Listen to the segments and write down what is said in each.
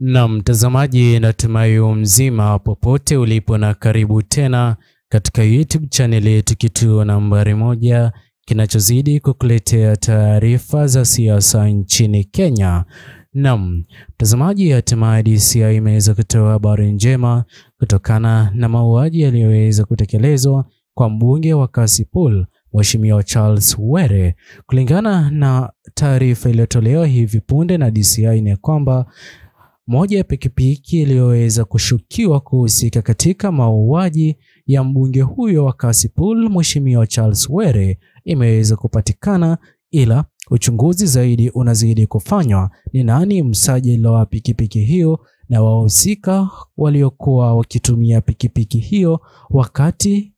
Na mtazamaji, natumai mzima popote ulipo na karibu tena katika YouTube channel yetu, kituo nambari 1 kinachozidi kukuletea taarifa za siasa nchini Kenya. Naam, mtazamaji, hatimaye DCI imeweza kutoa habari njema kutokana na mauaji yaliyoweza kutekelezwa kwa mbunge wa Kasipul, Mheshimiwa Charles Were. Kulingana na taarifa iliyotolewa hivi punde na DCI ni kwamba moja ya pikipiki iliyoweza kushukiwa kuhusika katika mauaji ya mbunge huyo wa Kasipul, Mheshimiwa Charles Were, imeweza kupatikana, ila uchunguzi zaidi unazidi kufanywa ni nani msajili wa pikipiki hiyo na wahusika waliokuwa wakitumia pikipiki hiyo wakati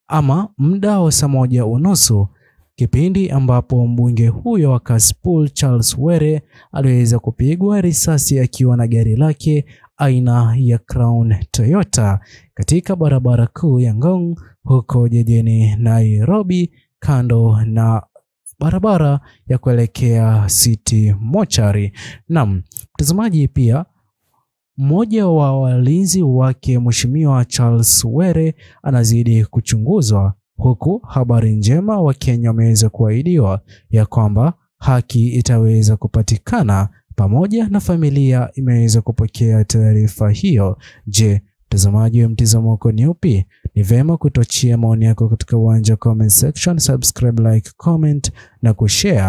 ama muda wa saa 1:30 kipindi ambapo mbunge huyo wa Kasipul Charles Were aliweza kupigwa risasi akiwa na gari lake aina ya Crown Toyota katika barabara kuu ya Ngong huko jijini Nairobi, kando na barabara ya kuelekea City Mortuary. Naam, mtazamaji, pia mmoja wa walinzi wake Mheshimiwa Charles Were anazidi kuchunguzwa, huku habari njema wa Kenya wameweza kuahidiwa ya kwamba haki itaweza kupatikana pamoja na familia imeweza kupokea taarifa hiyo. Je, mtazamaji, mtazamo wako ni upi? Ni vema kutochia maoni yako katika uwanja comment section, subscribe, like, comment na kushare.